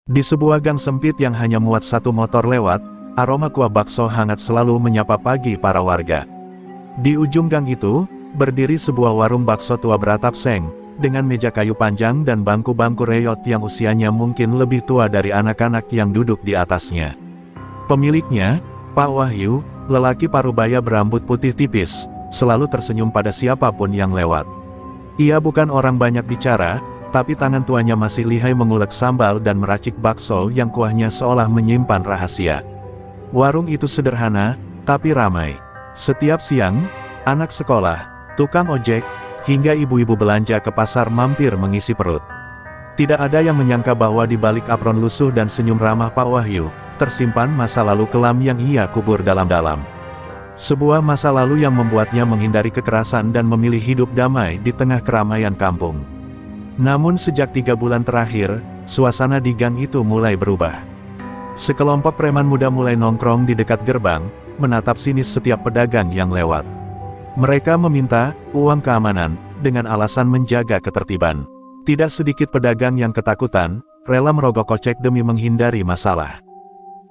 Di sebuah gang sempit yang hanya muat satu motor lewat, aroma kuah bakso hangat selalu menyapa pagi para warga. Di ujung gang itu, berdiri sebuah warung bakso tua beratap seng, dengan meja kayu panjang dan bangku-bangku reyot yang usianya mungkin lebih tua dari anak-anak yang duduk di atasnya. Pemiliknya, Pak Wahyu, lelaki parubaya berambut putih tipis, selalu tersenyum pada siapapun yang lewat. Ia bukan orang banyak bicara, tapi tangan tuanya masih lihai mengulek sambal dan meracik bakso yang kuahnya seolah menyimpan rahasia. Warung itu sederhana, tapi ramai. Setiap siang, anak sekolah, tukang ojek, hingga ibu-ibu belanja ke pasar mampir mengisi perut. Tidak ada yang menyangka bahwa di balik apron lusuh dan senyum ramah Pak Wahyu, tersimpan masa lalu kelam yang ia kubur dalam-dalam. Sebuah masa lalu yang membuatnya menghindari kekerasan dan memilih hidup damai di tengah keramaian kampung. Namun sejak 3 bulan terakhir, suasana di gang itu mulai berubah. Sekelompok preman muda mulai nongkrong di dekat gerbang, menatap sinis setiap pedagang yang lewat. Mereka meminta uang keamanan, dengan alasan menjaga ketertiban. Tidak sedikit pedagang yang ketakutan, rela merogoh kocek demi menghindari masalah.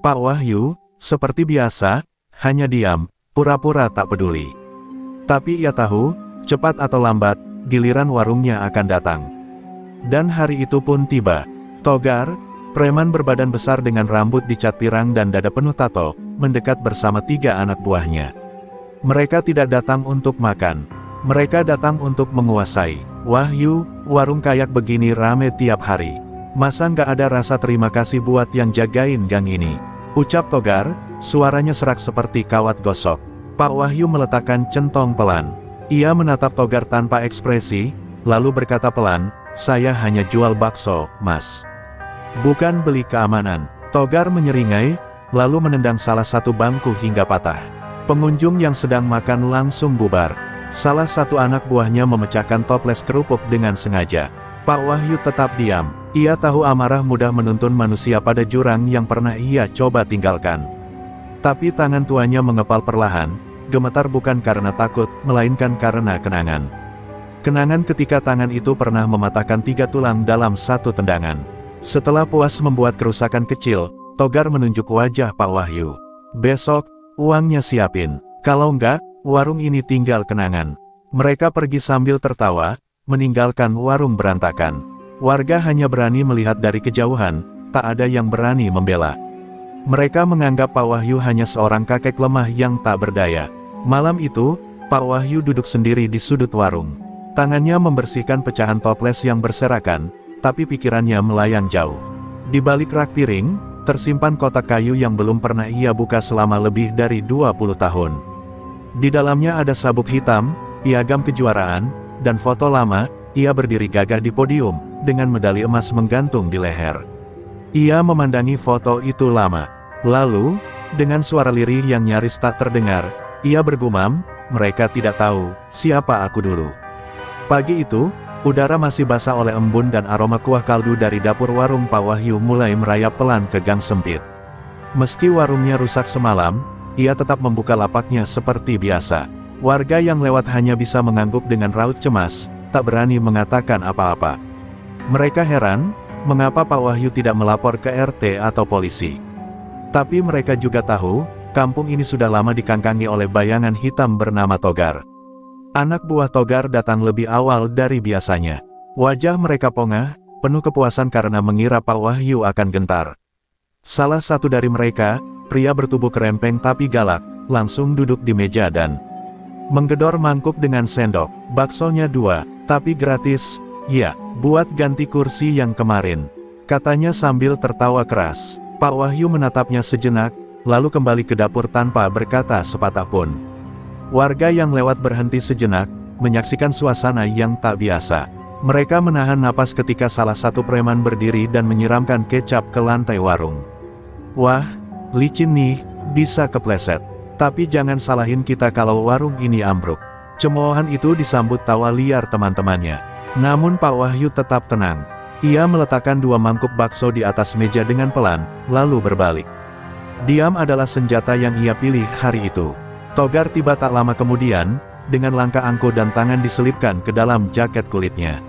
Pak Wahyu, seperti biasa, hanya diam, pura-pura tak peduli. Tapi ia tahu, cepat atau lambat, giliran warungnya akan datang. Dan hari itu pun tiba. Togar, preman berbadan besar dengan rambut dicat pirang dan dada penuh tato, mendekat bersama 3 anak buahnya. Mereka tidak datang untuk makan. Mereka datang untuk menguasai. Wahyu, warung kayak begini rame tiap hari. Masa nggak ada rasa terima kasih buat yang jagain gang ini? Ucap Togar, suaranya serak seperti kawat gosok. Pak Wahyu meletakkan centong pelan. Ia menatap Togar tanpa ekspresi, lalu berkata pelan, "Saya hanya jual bakso, Mas. Bukan beli keamanan." Togar menyeringai, lalu menendang salah satu bangku hingga patah. Pengunjung yang sedang makan langsung bubar. Salah satu anak buahnya memecahkan toples kerupuk dengan sengaja. Pak Wahyu tetap diam. Ia tahu amarah mudah menuntun manusia pada jurang yang pernah ia coba tinggalkan. Tapi tangan tuanya mengepal perlahan, gemetar bukan karena takut, melainkan karena kenangan. Kenangan ketika tangan itu pernah mematahkan 3 tulang dalam satu tendangan. Setelah puas membuat kerusakan kecil, Togar menunjuk wajah Pak Wahyu. "Besok, uangnya siapin. Kalau enggak, warung ini tinggal kenangan." Mereka pergi sambil tertawa, meninggalkan warung berantakan. Warga hanya berani melihat dari kejauhan, tak ada yang berani membela. Mereka menganggap Pak Wahyu hanya seorang kakek lemah yang tak berdaya. Malam itu, Pak Wahyu duduk sendiri di sudut warung. Tangannya membersihkan pecahan toples yang berserakan, tapi pikirannya melayang jauh. Di balik rak piring, tersimpan kotak kayu yang belum pernah ia buka selama lebih dari 20 tahun. Di dalamnya ada sabuk hitam, piagam kejuaraan, dan foto lama. Ia berdiri gagah di podium, dengan medali emas menggantung di leher. Ia memandangi foto itu lama. Lalu, dengan suara lirih yang nyaris tak terdengar, ia bergumam, "Mereka tidak tahu siapa aku dulu." Pagi itu, udara masih basah oleh embun dan aroma kuah kaldu dari dapur warung Pak Wahyu mulai merayap pelan ke gang sempit. Meski warungnya rusak semalam, ia tetap membuka lapaknya seperti biasa. Warga yang lewat hanya bisa mengangguk dengan raut cemas, tak berani mengatakan apa-apa. Mereka heran, mengapa Pak Wahyu tidak melapor ke RT atau polisi. Tapi mereka juga tahu, kampung ini sudah lama dikangkangi oleh bayangan hitam bernama Togar. Anak buah Togar datang lebih awal dari biasanya. Wajah mereka pongah, penuh kepuasan karena mengira Pak Wahyu akan gentar. Salah satu dari mereka, pria bertubuh kerempeng tapi galak, langsung duduk di meja dan menggedor mangkuk dengan sendok. "Baksonya 2, tapi gratis." "Ya, buat ganti kursi yang kemarin," katanya sambil tertawa keras. Pak Wahyu menatapnya sejenak, lalu kembali ke dapur tanpa berkata sepatah pun. Warga yang lewat berhenti sejenak, menyaksikan suasana yang tak biasa. Mereka menahan napas ketika salah satu preman berdiri dan menyiramkan kecap ke lantai warung. "Wah, licin nih, bisa kepleset. Tapi jangan salahin kita kalau warung ini ambruk." Cemoohan itu disambut tawa liar teman-temannya. Namun Pak Wahyu tetap tenang. Ia meletakkan 2 mangkuk bakso di atas meja dengan pelan, lalu berbalik. Diam adalah senjata yang ia pilih hari itu. Togar tiba tak lama kemudian, dengan langkah angkuh dan tangan diselipkan ke dalam jaket kulitnya.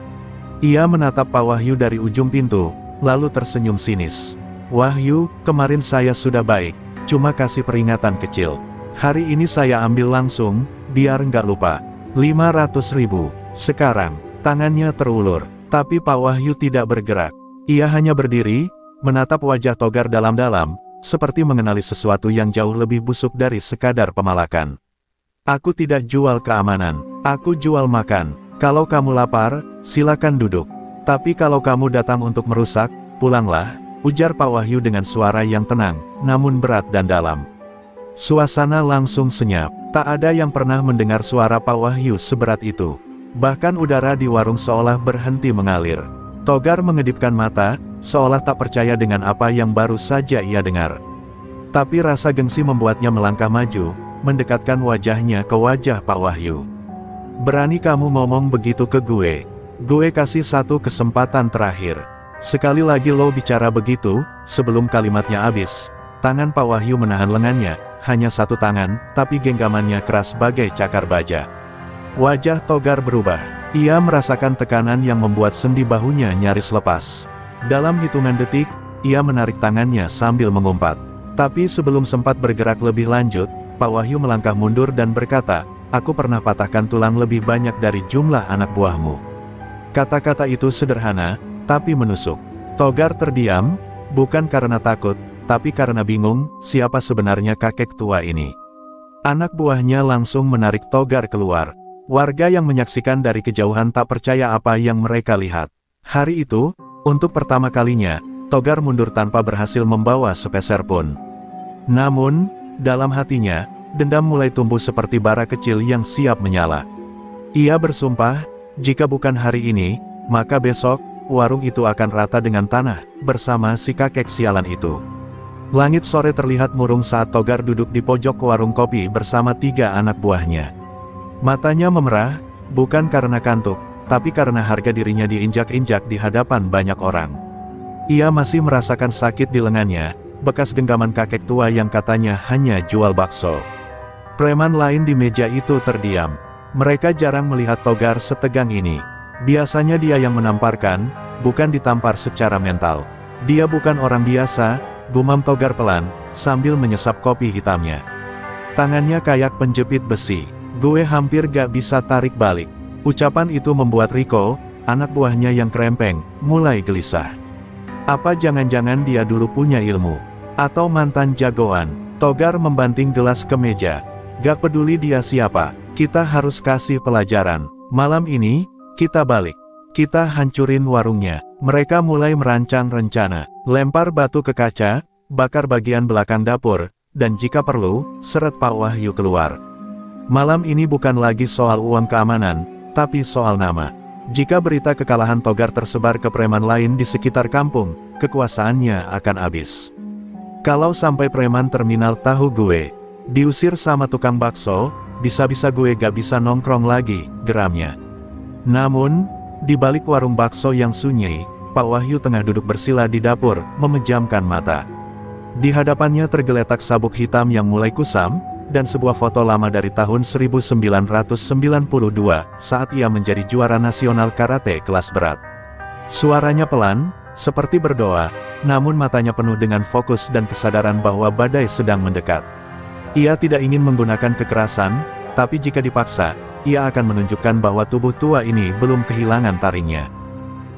Ia menatap Pak Wahyu dari ujung pintu, lalu tersenyum sinis. Wahyu, kemarin saya sudah baik, cuma kasih peringatan kecil. Hari ini saya ambil langsung, biar nggak lupa. 500.000. Sekarang, tangannya terulur, tapi Pak Wahyu tidak bergerak. Ia hanya berdiri, menatap wajah Togar dalam-dalam, seperti mengenali sesuatu yang jauh lebih busuk dari sekadar pemalakan. Aku tidak jual keamanan, aku jual makan. Kalau kamu lapar, silakan duduk. Tapi kalau kamu datang untuk merusak, pulanglah, ujar Pak Wahyu dengan suara yang tenang, namun berat dan dalam. Suasana langsung senyap, tak ada yang pernah mendengar suara Pak Wahyu seberat itu. Bahkan udara di warung seolah berhenti mengalir. Togar mengedipkan mata, seolah tak percaya dengan apa yang baru saja ia dengar. Tapi rasa gengsi membuatnya melangkah maju, mendekatkan wajahnya ke wajah Pak Wahyu. Berani kamu ngomong begitu ke gue? Gue kasih satu kesempatan terakhir. Sekali lagi lo bicara begitu, sebelum kalimatnya habis, tangan Pak Wahyu menahan lengannya, hanya satu tangan, tapi genggamannya keras bagai cakar baja. Wajah Togar berubah. Ia merasakan tekanan yang membuat sendi bahunya nyaris lepas. Dalam hitungan detik, ia menarik tangannya sambil mengumpat. Tapi sebelum sempat bergerak lebih lanjut, Pak Wahyu melangkah mundur dan berkata, "Aku pernah patahkan tulang lebih banyak dari jumlah anak buahmu." Kata-kata itu sederhana, tapi menusuk. Togar terdiam, bukan karena takut, tapi karena bingung, siapa sebenarnya kakek tua ini. Anak buahnya langsung menarik Togar keluar. Warga yang menyaksikan dari kejauhan tak percaya apa yang mereka lihat. Hari itu, untuk pertama kalinya, Togar mundur tanpa berhasil membawa sepeser pun. Namun, dalam hatinya, dendam mulai tumbuh seperti bara kecil yang siap menyala. Ia bersumpah, jika bukan hari ini, maka besok, warung itu akan rata dengan tanah, bersama si kakek sialan itu. Langit sore terlihat murung saat Togar duduk di pojok warung kopi bersama 3 anak buahnya. Matanya memerah, bukan karena kantuk, tapi karena harga dirinya diinjak-injak di hadapan banyak orang. Ia masih merasakan sakit di lengannya, bekas genggaman kakek tua yang katanya hanya jual bakso. Preman lain di meja itu terdiam. Mereka jarang melihat Togar setegang ini. Biasanya dia yang menamparkan, bukan ditampar secara mental. Dia bukan orang biasa, gumam Togar pelan, sambil menyesap kopi hitamnya. Tangannya kayak penjepit besi. Gue hampir gak bisa tarik balik. Ucapan itu membuat Riko, anak buahnya yang kerempeng, mulai gelisah. Apa jangan-jangan dia dulu punya ilmu? Atau mantan jagoan? Togar membanting gelas ke meja. Gak peduli dia siapa, kita harus kasih pelajaran. Malam ini, kita balik. Kita hancurin warungnya. Mereka mulai merancang rencana. Lempar batu ke kaca, bakar bagian belakang dapur, dan jika perlu, seret Pak Wahyu keluar. Malam ini bukan lagi soal uang keamanan, tapi soal nama. Jika berita kekalahan Togar tersebar ke preman lain di sekitar kampung, kekuasaannya akan habis. Kalau sampai preman terminal tahu gue diusir sama tukang bakso, bisa-bisa gue gak bisa nongkrong lagi, geramnya. Namun, di balik warung bakso yang sunyi, Pak Wahyu tengah duduk bersila di dapur, memejamkan mata. Di hadapannya tergeletak sabuk hitam yang mulai kusam, dan sebuah foto lama dari tahun 1992, saat ia menjadi juara nasional karate kelas berat. Suaranya pelan, seperti berdoa, namun matanya penuh dengan fokus dan kesadaran bahwa badai sedang mendekat. Ia tidak ingin menggunakan kekerasan, tapi jika dipaksa, ia akan menunjukkan bahwa tubuh tua ini belum kehilangan taringnya.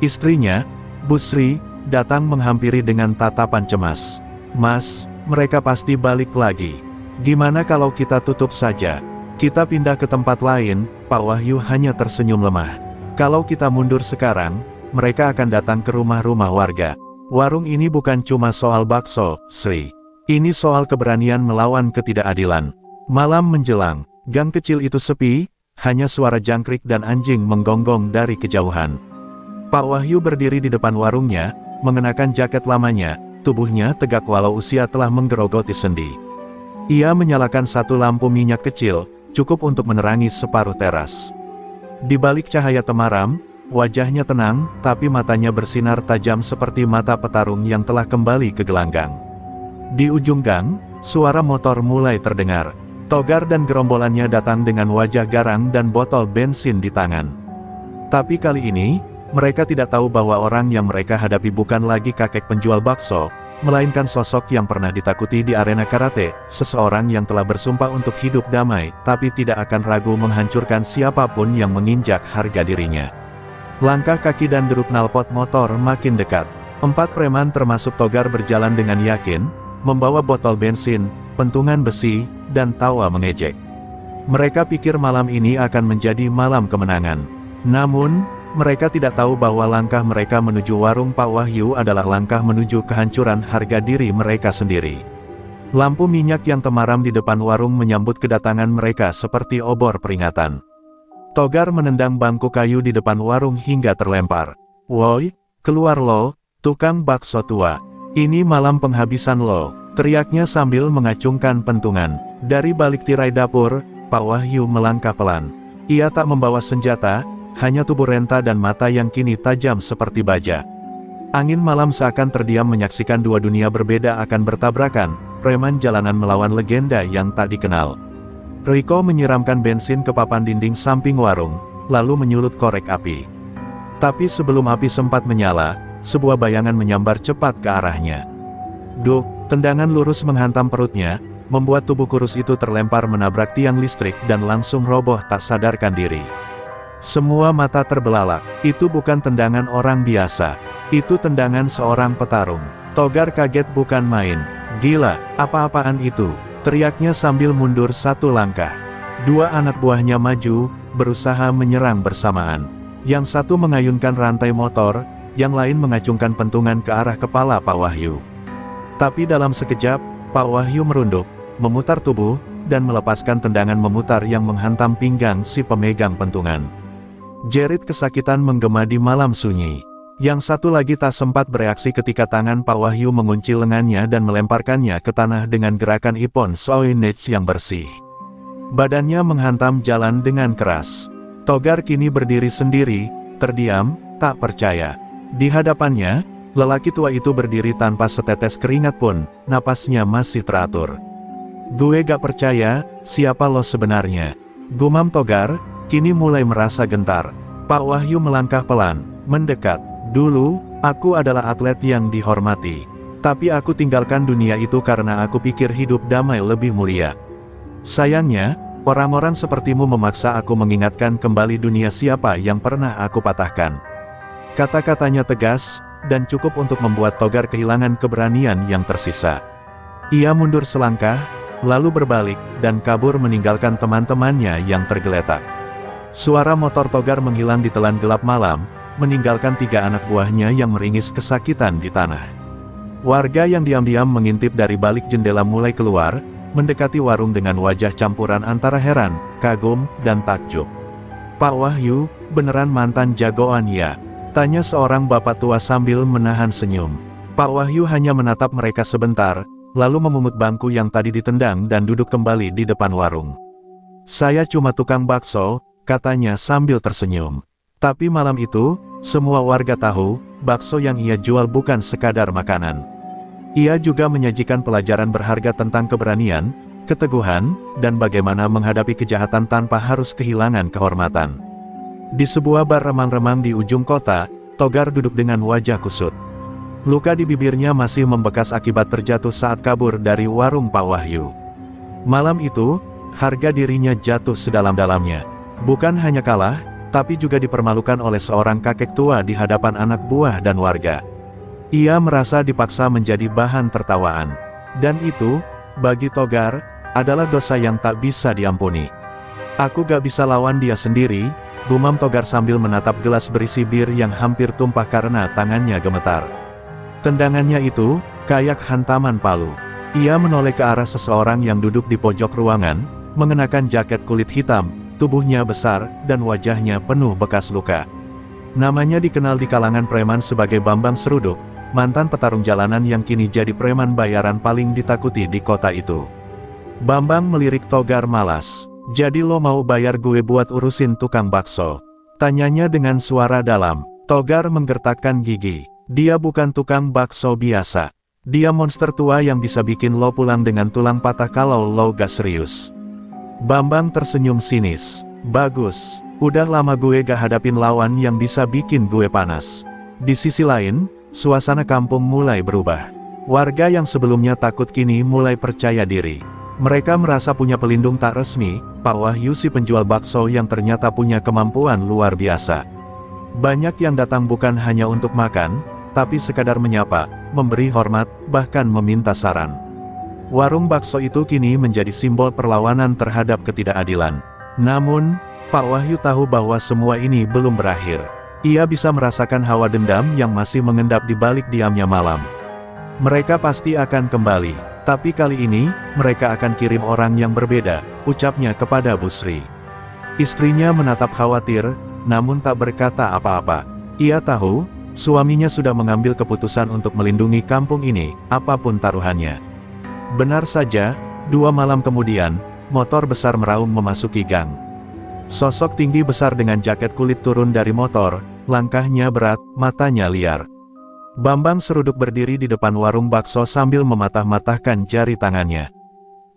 Istrinya, Bu Sri, datang menghampiri dengan tatapan cemas. "Mas, mereka pasti balik lagi. Gimana kalau kita tutup saja? Kita pindah ke tempat lain?" Pak Wahyu hanya tersenyum lemah. "Kalau kita mundur sekarang, mereka akan datang ke rumah-rumah warga. Warung ini bukan cuma soal bakso, Sri. Ini soal keberanian melawan ketidakadilan." Malam menjelang, gang kecil itu sepi, hanya suara jangkrik dan anjing menggonggong dari kejauhan. Pak Wahyu berdiri di depan warungnya, mengenakan jaket lamanya, tubuhnya tegak walau usia telah menggerogoti sendi. Ia menyalakan satu lampu minyak kecil, cukup untuk menerangi separuh teras. Di balik cahaya temaram, wajahnya tenang, tapi matanya bersinar tajam seperti mata petarung yang telah kembali ke gelanggang. Di ujung gang, suara motor mulai terdengar. Togar dan gerombolannya datang dengan wajah garang dan botol bensin di tangan. Tapi kali ini, mereka tidak tahu bahwa orang yang mereka hadapi bukan lagi kakek penjual bakso, melainkan sosok yang pernah ditakuti di arena karate, seseorang yang telah bersumpah untuk hidup damai, tapi tidak akan ragu menghancurkan siapapun yang menginjak harga dirinya. Langkah kaki dan deru knalpot motor makin dekat. 4 preman termasuk Togar berjalan dengan yakin, membawa botol bensin, pentungan besi, dan tawa mengejek. Mereka pikir malam ini akan menjadi malam kemenangan. Namun, mereka tidak tahu bahwa langkah mereka menuju warung Pak Wahyu adalah langkah menuju kehancuran harga diri mereka sendiri. Lampu minyak yang temaram di depan warung menyambut kedatangan mereka seperti obor peringatan. Togar menendang bangku kayu di depan warung hingga terlempar. "Woi, keluar lo, tukang bakso tua. Ini malam penghabisan lo," teriaknya sambil mengacungkan pentungan. Dari balik tirai dapur, Pak Wahyu melangkah pelan. Ia tak membawa senjata, hanya tubuh renta dan mata yang kini tajam seperti baja. Angin malam seakan terdiam menyaksikan dua dunia berbeda akan bertabrakan, preman jalanan melawan legenda yang tak dikenal. Riko menyiramkan bensin ke papan dinding samping warung, lalu menyulut korek api. Tapi sebelum api sempat menyala, sebuah bayangan menyambar cepat ke arahnya. Duk, tendangan lurus menghantam perutnya, membuat tubuh kurus itu terlempar menabrak tiang listrik dan langsung roboh tak sadarkan diri. Semua mata terbelalak. Itu bukan tendangan orang biasa. Itu tendangan seorang petarung. Togar kaget bukan main. "Gila, apa-apaan itu?" teriaknya sambil mundur 1 langkah. 2 anak buahnya maju, berusaha menyerang bersamaan. Yang satu mengayunkan rantai motor, yang lain mengacungkan pentungan ke arah kepala Pak Wahyu. Tapi dalam sekejap, Pak Wahyu merunduk, memutar tubuh, dan melepaskan tendangan memutar yang menghantam pinggang si pemegang pentungan. Jerit kesakitan menggema di malam sunyi. Yang satu lagi tak sempat bereaksi ketika tangan Pak Wahyu mengunci lengannya dan melemparkannya ke tanah dengan gerakan Ippon Soinage yang bersih. Badannya menghantam jalan dengan keras. Togar kini berdiri sendiri, terdiam, tak percaya. Di hadapannya, lelaki tua itu berdiri tanpa setetes keringat pun, napasnya masih teratur. "Gue gak percaya, siapa lo sebenarnya?" gumam Togar, kini mulai merasa gentar. Pak Wahyu melangkah pelan, mendekat. "Dulu, aku adalah atlet yang dihormati. Tapi aku tinggalkan dunia itu karena aku pikir hidup damai lebih mulia. Sayangnya, orang-orang sepertimu memaksa aku mengingatkan kembali dunia siapa yang pernah aku patahkan." Kata-katanya tegas, dan cukup untuk membuat Togar kehilangan keberanian yang tersisa. Ia mundur selangkah, lalu berbalik, dan kabur meninggalkan teman-temannya yang tergeletak. Suara motor Togar menghilang di telan gelap malam, meninggalkan 3 anak buahnya yang meringis kesakitan di tanah. Warga yang diam-diam mengintip dari balik jendela mulai keluar, mendekati warung dengan wajah campuran antara heran, kagum, dan takjub. "Pak Wahyu, beneran mantan jagoan ya?" tanya seorang bapak tua sambil menahan senyum. Pak Wahyu hanya menatap mereka sebentar, lalu memungut bangku yang tadi ditendang dan duduk kembali di depan warung. "Saya cuma tukang bakso," katanya sambil tersenyum. Tapi malam itu, semua warga tahu, bakso yang ia jual bukan sekadar makanan. Ia juga menyajikan pelajaran berharga tentang keberanian, keteguhan, dan bagaimana menghadapi kejahatan tanpa harus kehilangan kehormatan. Di sebuah bar remang-remang di ujung kota, Togar duduk dengan wajah kusut. Luka di bibirnya masih membekas akibat terjatuh saat kabur dari warung Pak Wahyu. Malam itu, harga dirinya jatuh sedalam-dalamnya. Bukan hanya kalah, tapi juga dipermalukan oleh seorang kakek tua di hadapan anak buah dan warga. Ia merasa dipaksa menjadi bahan tertawaan. Dan itu, bagi Togar, adalah dosa yang tak bisa diampuni. "Aku gak bisa lawan dia sendiri," gumam Togar sambil menatap gelas berisi bir yang hampir tumpah karena tangannya gemetar. Tendangannya itu, kayak hantaman palu. Ia menoleh ke arah seseorang yang duduk di pojok ruangan, mengenakan jaket kulit hitam, tubuhnya besar, dan wajahnya penuh bekas luka. Namanya dikenal di kalangan preman sebagai Bambang Seruduk, mantan petarung jalanan yang kini jadi preman bayaran paling ditakuti di kota itu. Bambang melirik Togar malas. "Jadi lo mau bayar gue buat urusin tukang bakso?" tanyanya dengan suara dalam. Togar menggertakkan gigi. Dia bukan tukang bakso biasa. Dia monster tua yang bisa bikin lo pulang dengan tulang patah kalau lo gak serius. Bambang tersenyum sinis. "Bagus, Udah lama gue gak hadapin lawan yang bisa bikin gue panas. Di sisi lain, suasana kampung mulai berubah. Warga yang sebelumnya takut kini mulai percaya diri. Mereka merasa punya pelindung tak resmi, Pak Wahyu si penjual bakso yang ternyata punya kemampuan luar biasa. Banyak yang datang bukan hanya untuk makan, tapi sekadar menyapa, memberi hormat, bahkan meminta saran. Warung bakso itu kini menjadi simbol perlawanan terhadap ketidakadilan. Namun, Pak Wahyu tahu bahwa semua ini belum berakhir. Ia bisa merasakan hawa dendam yang masih mengendap di balik diamnya malam. Mereka pasti akan kembali, tapi kali ini, mereka akan kirim orang yang berbeda, ucapnya kepada Busri. Istrinya menatap khawatir, namun tak berkata apa-apa. Ia tahu, suaminya sudah mengambil keputusan untuk melindungi kampung ini, apapun taruhannya. Benar saja, 2 malam kemudian, motor besar meraung memasuki gang. Sosok tinggi besar dengan jaket kulit turun dari motor, langkahnya berat, matanya liar. Bambang seruduk berdiri di depan warung bakso sambil mematah-matahkan jari tangannya.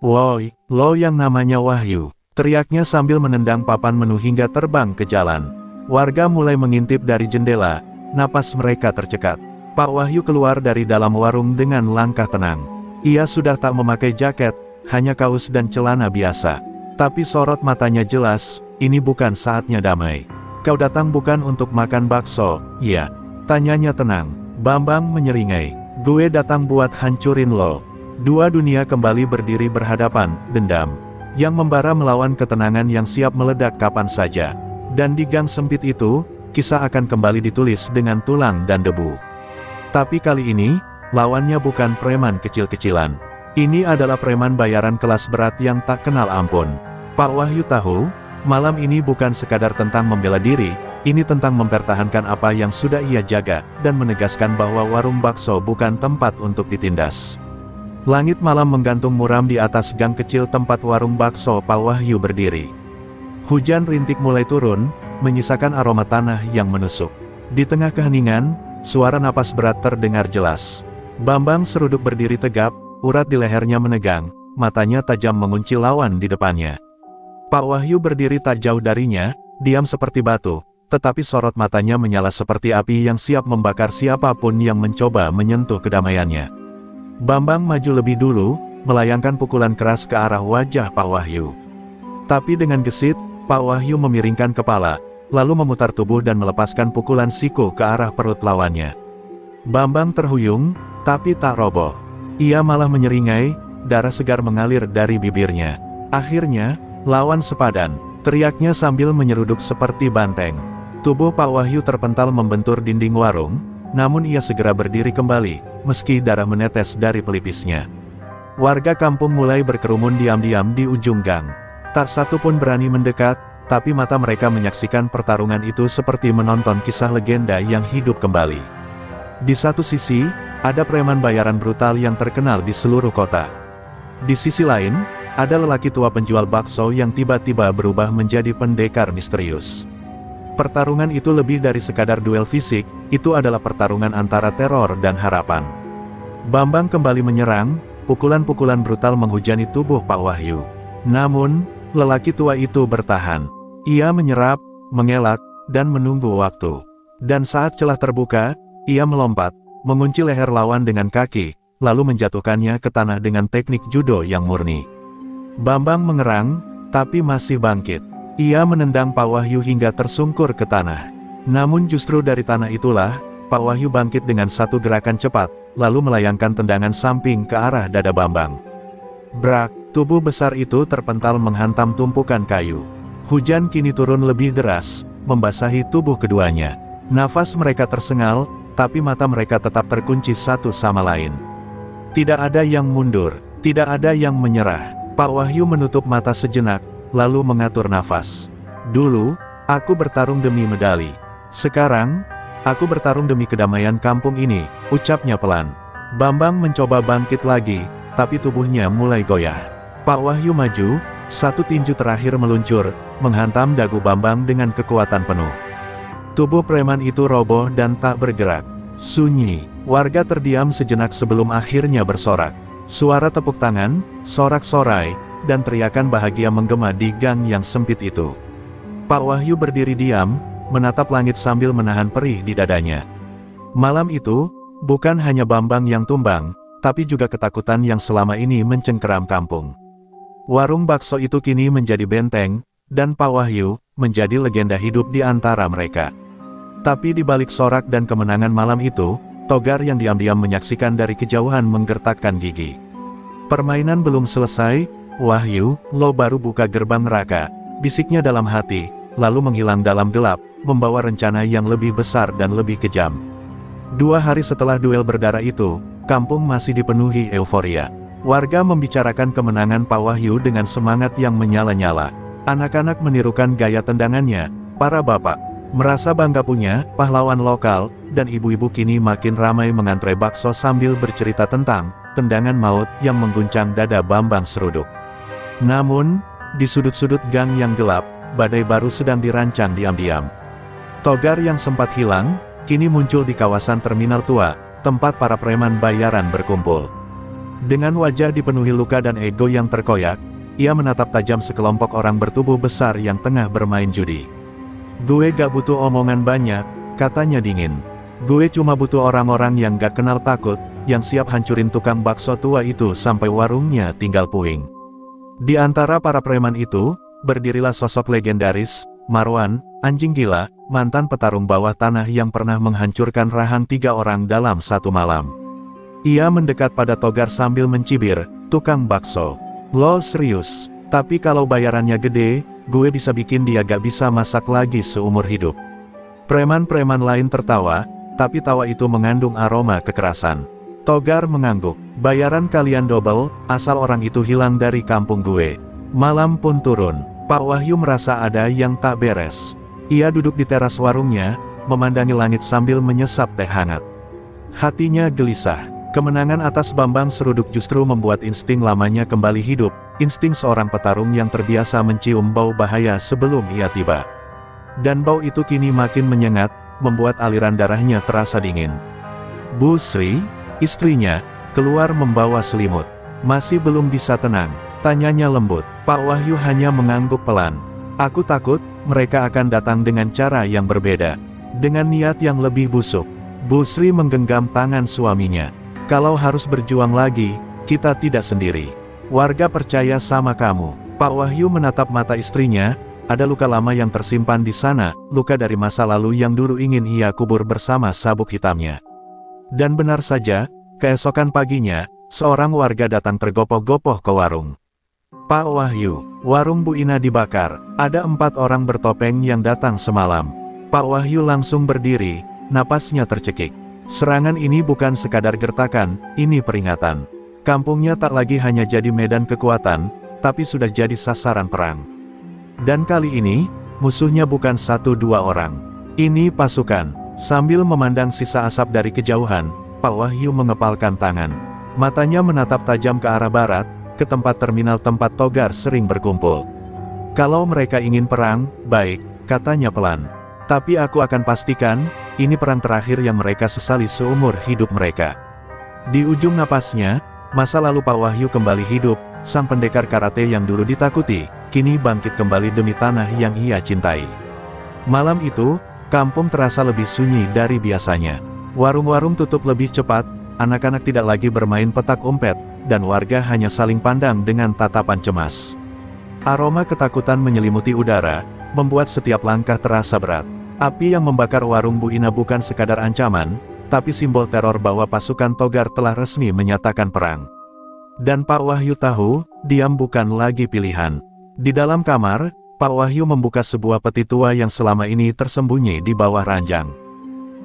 "Woi, lo yang namanya Wahyu," teriaknya sambil menendang papan menu hingga terbang ke jalan. Warga mulai mengintip dari jendela, napas mereka tercekat. Pak Wahyu keluar dari dalam warung dengan langkah tenang. Ia sudah tak memakai jaket, hanya kaos dan celana biasa. Tapi sorot matanya jelas, ini bukan saatnya damai. "Kau datang bukan untuk makan bakso, iya?" tanyanya tenang. Bambang menyeringai. "Gue datang buat hancurin lo." Dua dunia kembali berdiri berhadapan, dendam yang membara melawan ketenangan yang siap meledak kapan saja. Dan di gang sempit itu, kisah akan kembali ditulis dengan tulang dan debu. Tapi kali ini, lawannya bukan preman kecil-kecilan. Ini adalah preman bayaran kelas berat yang tak kenal ampun. Pak Wahyu tahu, malam ini bukan sekadar tentang membela diri, ini tentang mempertahankan apa yang sudah ia jaga, dan menegaskan bahwa warung bakso bukan tempat untuk ditindas. Langit malam menggantung muram di atas gang kecil tempat warung bakso Pak Wahyu berdiri. Hujan rintik mulai turun, menyisakan aroma tanah yang menusuk. Di tengah keheningan, suara napas berat terdengar jelas. Bambang seruduk berdiri tegap, urat di lehernya menegang, matanya tajam mengunci lawan di depannya. Pak Wahyu berdiri tak jauh darinya, diam seperti batu, tetapi sorot matanya menyala seperti api yang siap membakar siapapun yang mencoba menyentuh kedamaiannya. Bambang maju lebih dulu, melayangkan pukulan keras ke arah wajah Pak Wahyu. Tapi dengan gesit, Pak Wahyu memiringkan kepala, lalu memutar tubuh dan melepaskan pukulan siku ke arah perut lawannya. Bambang terhuyung, tapi tak roboh. Ia malah menyeringai, darah segar mengalir dari bibirnya. Akhirnya, lawan sepadan, teriaknya sambil menyeruduk seperti banteng. Tubuh Pak Wahyu terpental membentur dinding warung, namun ia segera berdiri kembali, meski darah menetes dari pelipisnya. Warga kampung mulai berkerumun diam-diam di ujung gang. Tak satu pun berani mendekat, tapi mata mereka menyaksikan pertarungan itu seperti menonton kisah legenda yang hidup kembali. Di satu sisi, ada preman bayaran brutal yang terkenal di seluruh kota. Di sisi lain, ada lelaki tua penjual bakso yang tiba-tiba berubah menjadi pendekar misterius. Pertarungan itu lebih dari sekadar duel fisik, itu adalah pertarungan antara teror dan harapan. Bambang kembali menyerang, pukulan-pukulan brutal menghujani tubuh Pak Wahyu. Namun, lelaki tua itu bertahan. Ia menyerap, mengelak, dan menunggu waktu. Dan saat celah terbuka, ia melompat, mengunci leher lawan dengan kaki, lalu menjatuhkannya ke tanah dengan teknik judo yang murni. Bambang mengerang, tapi masih bangkit. Ia menendang Pak Wahyu hingga tersungkur ke tanah. Namun justru dari tanah itulah, Pak Wahyu bangkit dengan satu gerakan cepat, lalu melayangkan tendangan samping ke arah dada Bambang. Brak, tubuh besar itu terpental menghantam tumpukan kayu. Hujan kini turun lebih deras, membasahi tubuh keduanya. Nafas mereka tersengal, tapi mata mereka tetap terkunci satu sama lain. Tidak ada yang mundur, tidak ada yang menyerah. Pak Wahyu menutup mata sejenak, lalu mengatur nafas. "Dulu, aku bertarung demi medali. Sekarang, aku bertarung demi kedamaian kampung ini," ucapnya pelan. Bambang mencoba bangkit lagi, tapi tubuhnya mulai goyah. Pak Wahyu maju, satu tinju terakhir meluncur, menghantam dagu Bambang dengan kekuatan penuh. Tubuh preman itu roboh dan tak bergerak. Sunyi, warga terdiam sejenak sebelum akhirnya bersorak. Suara tepuk tangan, sorak-sorai, dan teriakan bahagia menggema di gang yang sempit itu. Pak Wahyu berdiri diam, menatap langit sambil menahan perih di dadanya. Malam itu, bukan hanya Bambang yang tumbang, tapi juga ketakutan yang selama ini mencengkeram kampung. Warung bakso itu kini menjadi benteng, dan Pak Wahyu menjadi legenda hidup di antara mereka. Tapi di balik sorak dan kemenangan malam itu, Togar yang diam-diam menyaksikan dari kejauhan menggertakkan gigi. Permainan belum selesai, "Wahyu, lo baru buka gerbang neraka," bisiknya dalam hati, lalu menghilang dalam gelap, membawa rencana yang lebih besar dan lebih kejam. 2 hari setelah duel berdarah itu, kampung masih dipenuhi euforia. Warga membicarakan kemenangan Pak Wahyu dengan semangat yang menyala-nyala. Anak-anak menirukan gaya tendangannya, para bapak merasa bangga punya pahlawan lokal, dan ibu-ibu kini makin ramai mengantre bakso sambil bercerita tentang tendangan maut yang mengguncang dada Bambang Seruduk. Namun, di sudut-sudut gang yang gelap, badai baru sedang dirancang diam-diam. Togar yang sempat hilang, kini muncul di kawasan terminal tua, tempat para preman bayaran berkumpul. Dengan wajah dipenuhi luka dan ego yang terkoyak, ia menatap tajam sekelompok orang bertubuh besar yang tengah bermain judi. "Gue gak butuh omongan banyak," katanya dingin. "Gue cuma butuh orang-orang yang gak kenal takut, yang siap hancurin tukang bakso tua itu sampai warungnya tinggal puing." Di antara para preman itu, berdirilah sosok legendaris, Marwan, anjing gila, mantan petarung bawah tanah yang pernah menghancurkan rahang 3 orang dalam satu malam. Ia mendekat pada Togar sambil mencibir, "Tukang bakso, lo serius? Tapi kalau bayarannya gede, gue bisa bikin dia gak bisa masak lagi seumur hidup." Preman-preman lain tertawa, tapi tawa itu mengandung aroma kekerasan. Togar mengangguk, "Bayaran kalian double, asal orang itu hilang dari kampung gue." Malam pun turun. Pak Wahyu merasa ada yang tak beres. Ia duduk di teras warungnya, memandangi langit sambil menyesap teh hangat. Hatinya gelisah. Kemenangan atas Bambang Seruduk justru membuat insting lamanya kembali hidup, insting seorang petarung yang terbiasa mencium bau bahaya sebelum ia tiba. Dan bau itu kini makin menyengat, membuat aliran darahnya terasa dingin. Bu Sri, istrinya, keluar membawa selimut. "Masih belum bisa tenang?" tanyanya lembut. Pak Wahyu hanya mengangguk pelan. "Aku takut, mereka akan datang dengan cara yang berbeda. Dengan niat yang lebih busuk." Bu Sri menggenggam tangan suaminya. "Kalau harus berjuang lagi, kita tidak sendiri. Warga percaya sama kamu." Pak Wahyu menatap mata istrinya, ada luka lama yang tersimpan di sana, luka dari masa lalu yang dulu ingin ia kubur bersama sabuk hitamnya. Dan benar saja, keesokan paginya, seorang warga datang tergopoh-gopoh ke warung. "Pak Wahyu, warung Bu Ina dibakar, ada 4 orang bertopeng yang datang semalam." Pak Wahyu langsung berdiri, napasnya tercekik. Serangan ini bukan sekadar gertakan, ini peringatan. Kampungnya tak lagi hanya jadi medan kekuatan, tapi sudah jadi sasaran perang. Dan kali ini, musuhnya bukan 1-2 orang. Ini pasukan. Sambil memandang sisa asap dari kejauhan, Pak Wahyu mengepalkan tangan. Matanya menatap tajam ke arah barat, ke tempat terminal tempat Togar sering berkumpul. "Kalau mereka ingin perang, baik," katanya pelan. "Tapi aku akan pastikan, ini perang terakhir yang mereka sesali seumur hidup mereka." Di ujung napasnya, masa lalu Pak Wahyu kembali hidup, sang pendekar karate yang dulu ditakuti, kini bangkit kembali demi tanah yang ia cintai. Malam itu, kampung terasa lebih sunyi dari biasanya. Warung-warung tutup lebih cepat, anak-anak tidak lagi bermain petak umpet, dan warga hanya saling pandang dengan tatapan cemas. Aroma ketakutan menyelimuti udara, membuat setiap langkah terasa berat. Api yang membakar warung Bu Ina bukan sekadar ancaman, tapi simbol teror bahwa pasukan Togar telah resmi menyatakan perang. Dan Pak Wahyu tahu, diam bukan lagi pilihan. Di dalam kamar, Pak Wahyu membuka sebuah peti tua yang selama ini tersembunyi di bawah ranjang.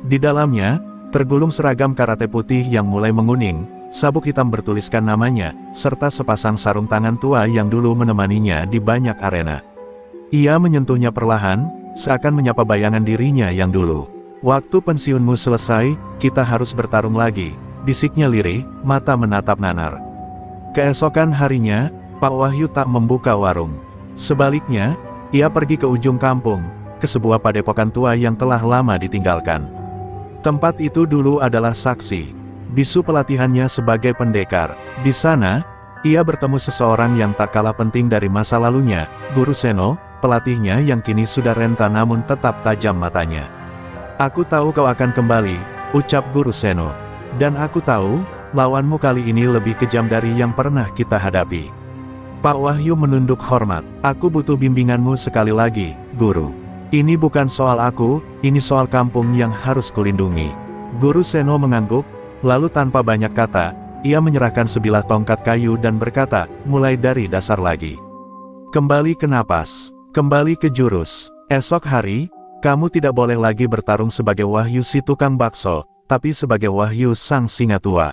Di dalamnya, tergulung seragam karate putih yang mulai menguning, sabuk hitam bertuliskan namanya, serta sepasang sarung tangan tua yang dulu menemaninya di banyak arena. Ia menyentuhnya perlahan, seakan menyapa bayangan dirinya yang dulu. "Waktu pensiunmu selesai, kita harus bertarung lagi," bisiknya lirih, mata menatap nanar. Keesokan harinya, Pak Wahyu tak membuka warung. Sebaliknya, ia pergi ke ujung kampung, ke sebuah padepokan tua yang telah lama ditinggalkan. Tempat itu dulu adalah saksi bisu pelatihannya sebagai pendekar. Di sana, ia bertemu seseorang yang tak kalah penting dari masa lalunya, Guru Seno, pelatihnya yang kini sudah renta namun tetap tajam matanya. "Aku tahu kau akan kembali," ucap Guru Seno. "Dan aku tahu, lawanmu kali ini lebih kejam dari yang pernah kita hadapi." Pak Wahyu menunduk hormat. "Aku butuh bimbinganmu sekali lagi, Guru. Ini bukan soal aku, ini soal kampung yang harus kulindungi." Guru Seno mengangguk, lalu tanpa banyak kata, ia menyerahkan sebilah tongkat kayu dan berkata, "Mulai dari dasar lagi. Kembali ke napas, kembali ke jurus. Esok hari, kamu tidak boleh lagi bertarung sebagai Wahyu si tukang bakso, tapi sebagai Wahyu sang singa tua."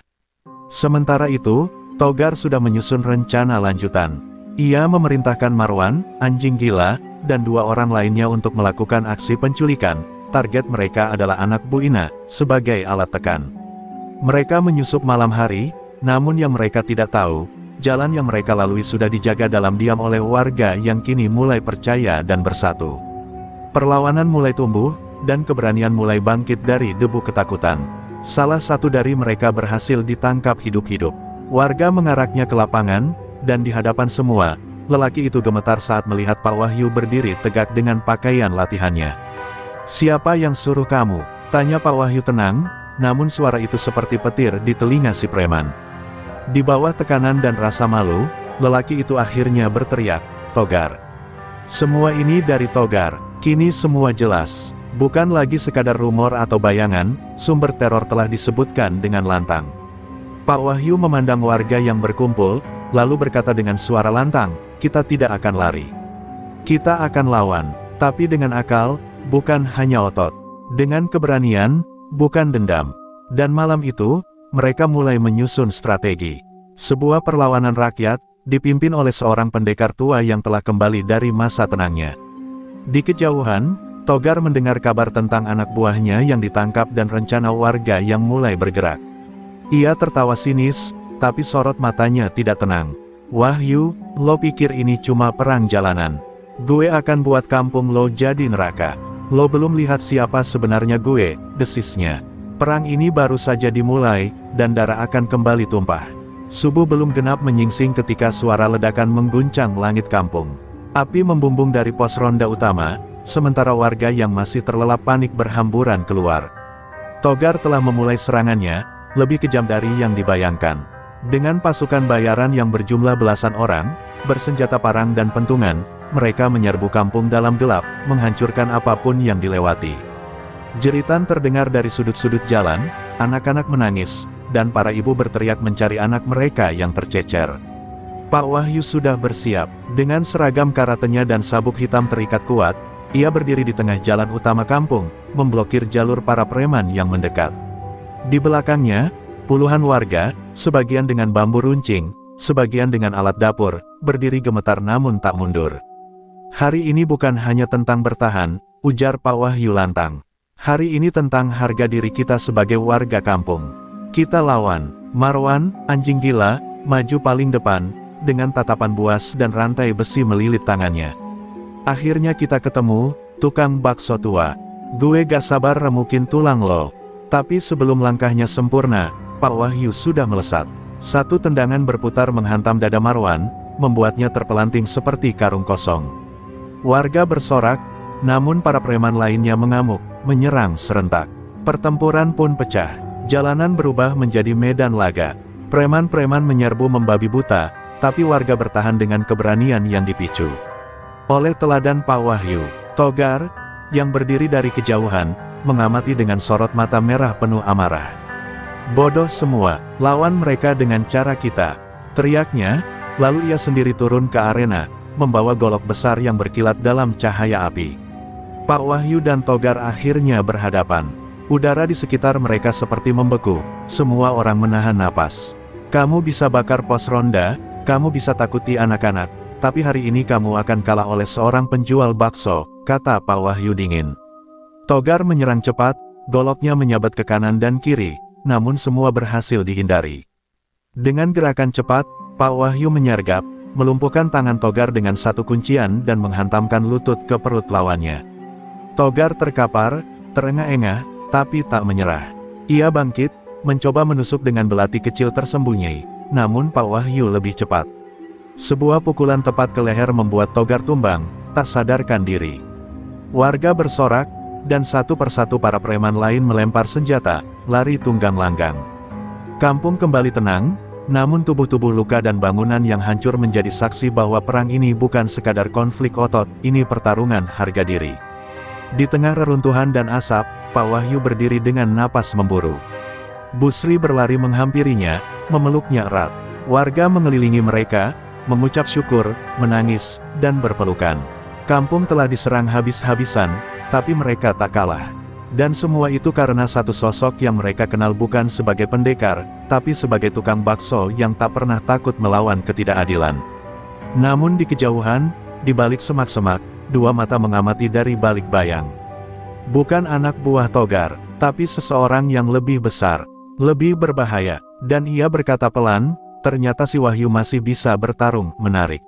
Sementara itu, Togar sudah menyusun rencana lanjutan. Ia memerintahkan Marwan, anjing gila, dan 2 orang lainnya untuk melakukan aksi penculikan. Target mereka adalah anak Bu Ina, sebagai alat tekan. Mereka menyusup malam hari, namun yang mereka tidak tahu, jalan yang mereka lalui sudah dijaga dalam diam oleh warga yang kini mulai percaya dan bersatu. Perlawanan mulai tumbuh, dan keberanian mulai bangkit dari debu ketakutan. Salah satu dari mereka berhasil ditangkap hidup-hidup. Warga mengaraknya ke lapangan, dan di hadapan semua, lelaki itu gemetar saat melihat Pak Wahyu berdiri tegak dengan pakaian latihannya. "Siapa yang suruh kamu?" tanya Pak Wahyu tenang, namun suara itu seperti petir di telinga si preman. Di bawah tekanan dan rasa malu, lelaki itu akhirnya berteriak, "Togar." Semua ini dari Togar. Kini semua jelas. Bukan lagi sekadar rumor atau bayangan, sumber teror telah disebutkan dengan lantang. Pak Wahyu memandang warga yang berkumpul, lalu berkata dengan suara lantang, "Kita tidak akan lari. Kita akan lawan, tapi dengan akal, bukan hanya otot. Dengan keberanian, bukan dendam." Dan malam itu, mereka mulai menyusun strategi. Sebuah perlawanan rakyat, dipimpin oleh seorang pendekar tua yang telah kembali dari masa tenangnya. Di kejauhan, Togar mendengar kabar tentang anak buahnya yang ditangkap dan rencana warga yang mulai bergerak. Ia tertawa sinis, tapi sorot matanya tidak tenang. "Wahyu, lo pikir ini cuma perang jalanan? Gue akan buat kampung lo jadi neraka. Lo belum lihat siapa sebenarnya gue," desisnya. "Perang ini baru saja dimulai, dan darah akan kembali tumpah." Subuh belum genap menyingsing ketika suara ledakan mengguncang langit kampung. Api membumbung dari pos ronda utama, sementara warga yang masih terlelap panik berhamburan keluar. Togar telah memulai serangannya, lebih kejam dari yang dibayangkan. Dengan pasukan bayaran yang berjumlah belasan orang, bersenjata parang dan pentungan, mereka menyerbu kampung dalam gelap, menghancurkan apapun yang dilewati. Jeritan terdengar dari sudut-sudut jalan, anak-anak menangis, dan para ibu berteriak mencari anak mereka yang tercecer. Pak Wahyu sudah bersiap. Dengan seragam karatenya dan sabuk hitam terikat kuat, ia berdiri di tengah jalan utama kampung, memblokir jalur para preman yang mendekat. Di belakangnya, puluhan warga, sebagian dengan bambu runcing, sebagian dengan alat dapur, berdiri gemetar namun tak mundur. "Hari ini bukan hanya tentang bertahan," ujar Pak Wahyu lantang. "Hari ini tentang harga diri kita sebagai warga kampung. Kita lawan." Marwan, anjing gila, maju paling depan, dengan tatapan buas dan rantai besi melilit tangannya. "Akhirnya kita ketemu, tukang bakso tua. Gue gak sabar remukin tulang lo." Tapi sebelum langkahnya sempurna, Pak Wahyu sudah melesat. Satu tendangan berputar menghantam dada Marwan, membuatnya terpelanting seperti karung kosong. Warga bersorak, namun para preman lainnya mengamuk, menyerang serentak. Pertempuran pun pecah. Jalanan berubah menjadi medan laga. Preman-preman menyerbu membabi buta, tapi warga bertahan dengan keberanian yang dipicu oleh teladan Pak Wahyu. Togar, yang berdiri dari kejauhan, mengamati dengan sorot mata merah penuh amarah. "Bodoh semua, lawan mereka dengan cara kita," teriaknya, lalu ia sendiri turun ke arena, membawa golok besar yang berkilat dalam cahaya api. Pak Wahyu dan Togar akhirnya berhadapan. Udara di sekitar mereka seperti membeku, semua orang menahan napas. "Kamu bisa bakar pos ronda, kamu bisa takuti anak-anak, tapi hari ini kamu akan kalah oleh seorang penjual bakso," kata Pak Wahyu dingin. Togar menyerang cepat, goloknya menyabat ke kanan dan kiri, namun semua berhasil dihindari. Dengan gerakan cepat, Pak Wahyu menyergap, melumpuhkan tangan Togar dengan satu kuncian dan menghantamkan lutut ke perut lawannya. Togar terkapar, terengah-engah, tapi tak menyerah. Ia bangkit, mencoba menusuk dengan belati kecil tersembunyi, namun Pak Wahyu lebih cepat. Sebuah pukulan tepat ke leher membuat Togar tumbang, tak sadarkan diri. Warga bersorak, dan satu persatu para preman lain melempar senjata, lari tunggang langgang. Kampung kembali tenang, namun tubuh-tubuh luka dan bangunan yang hancur menjadi saksi bahwa perang ini bukan sekadar konflik otot, ini pertarungan harga diri. Di tengah reruntuhan dan asap, Pak Wahyu berdiri dengan napas memburu. Busri berlari menghampirinya, memeluknya erat. Warga mengelilingi mereka, mengucap syukur, menangis, dan berpelukan. Kampung telah diserang habis-habisan, tapi mereka tak kalah. Dan semua itu karena satu sosok yang mereka kenal bukan sebagai pendekar, tapi sebagai tukang bakso yang tak pernah takut melawan ketidakadilan. Namun di kejauhan, di balik semak-semak, dua mata mengamati dari balik bayang. Bukan anak buah Togar, tapi seseorang yang lebih besar, lebih berbahaya, dan ia berkata pelan, ternyata si Wahyu masih bisa bertarung, menarik.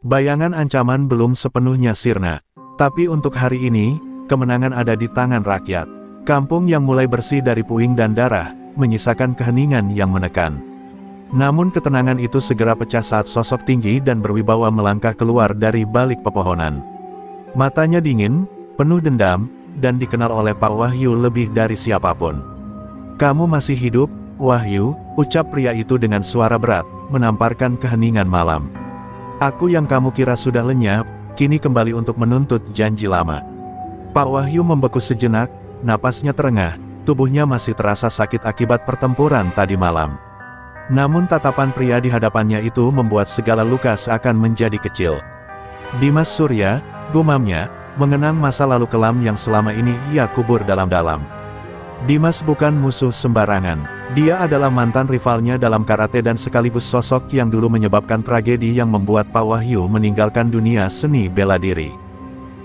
Bayangan ancaman belum sepenuhnya sirna, tapi untuk hari ini, kemenangan ada di tangan rakyat. Kampung yang mulai bersih dari puing dan darah, menyisakan keheningan yang menekan. Namun ketenangan itu segera pecah saat sosok tinggi dan berwibawa melangkah keluar dari balik pepohonan. Matanya dingin, penuh dendam, dan dikenal oleh Pak Wahyu lebih dari siapapun. "Kamu masih hidup, Wahyu," ucap pria itu dengan suara berat, menamparkan keheningan malam. "Aku yang kamu kira sudah lenyap, kini kembali untuk menuntut janji lama." Pak Wahyu membeku sejenak, napasnya terengah, tubuhnya masih terasa sakit akibat pertempuran tadi malam. Namun tatapan pria di hadapannya itu membuat segala luka seakan menjadi kecil. "Dimas Surya," gumamnya, mengenang masa lalu kelam yang selama ini ia kubur dalam-dalam. Dimas bukan musuh sembarangan. Dia adalah mantan rivalnya dalam karate dan sekaligus sosok yang dulu menyebabkan tragedi yang membuat Pak Wahyu meninggalkan dunia seni bela diri.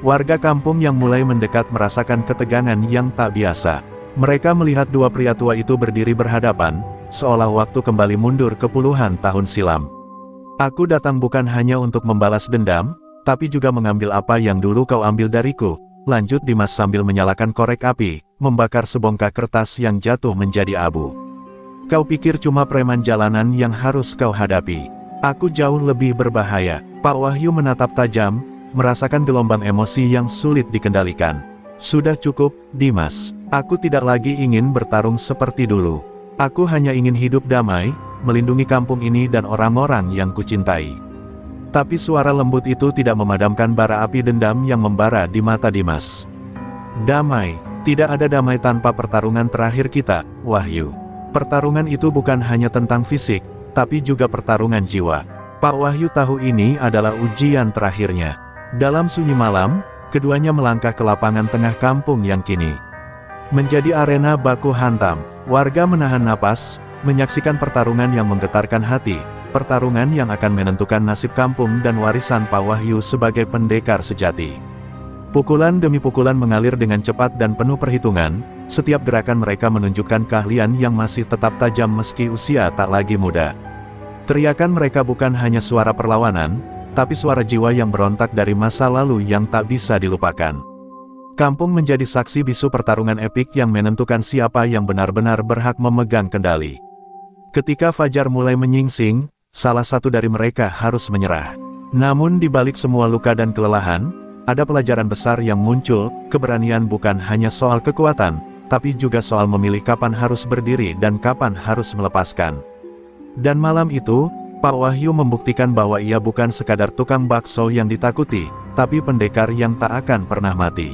Warga kampung yang mulai mendekat merasakan ketegangan yang tak biasa. Mereka melihat dua pria tua itu berdiri berhadapan, seolah waktu kembali mundur ke puluhan tahun silam. "Aku datang bukan hanya untuk membalas dendam, tapi juga mengambil apa yang dulu kau ambil dariku," lanjut Dimas sambil menyalakan korek api, membakar sebongkah kertas yang jatuh menjadi abu. "Kau pikir cuma preman jalanan yang harus kau hadapi? Aku jauh lebih berbahaya." Pak Wahyu menatap tajam, merasakan gelombang emosi yang sulit dikendalikan. "Sudah cukup, Dimas. Aku tidak lagi ingin bertarung seperti dulu. Aku hanya ingin hidup damai, melindungi kampung ini dan orang-orang yang kucintai." Tapi suara lembut itu tidak memadamkan bara api dendam yang membara di mata Dimas. "Damai? Tidak ada damai tanpa pertarungan terakhir kita, Wahyu. Pertarungan itu bukan hanya tentang fisik, tapi juga pertarungan jiwa." Pak Wahyu tahu ini adalah ujian terakhirnya. Dalam sunyi malam, keduanya melangkah ke lapangan tengah kampung yang kini menjadi arena baku hantam. Warga menahan napas, menyaksikan pertarungan yang menggetarkan hati, pertarungan yang akan menentukan nasib kampung dan warisan Pak Wahyu sebagai pendekar sejati. Pukulan demi pukulan mengalir dengan cepat dan penuh perhitungan, setiap gerakan mereka menunjukkan keahlian yang masih tetap tajam meski usia tak lagi muda. Teriakan mereka bukan hanya suara perlawanan, tapi suara jiwa yang berontak dari masa lalu yang tak bisa dilupakan. Kampung menjadi saksi bisu pertarungan epik yang menentukan siapa yang benar-benar berhak memegang kendali. Ketika fajar mulai menyingsing, salah satu dari mereka harus menyerah. Namun di balik semua luka dan kelelahan, ada pelajaran besar yang muncul. Keberanian bukan hanya soal kekuatan, tapi juga soal memilih kapan harus berdiri dan kapan harus melepaskan. Dan malam itu, Pak Wahyu membuktikan bahwa ia bukan sekadar tukang bakso yang ditakuti, tapi pendekar yang tak akan pernah mati.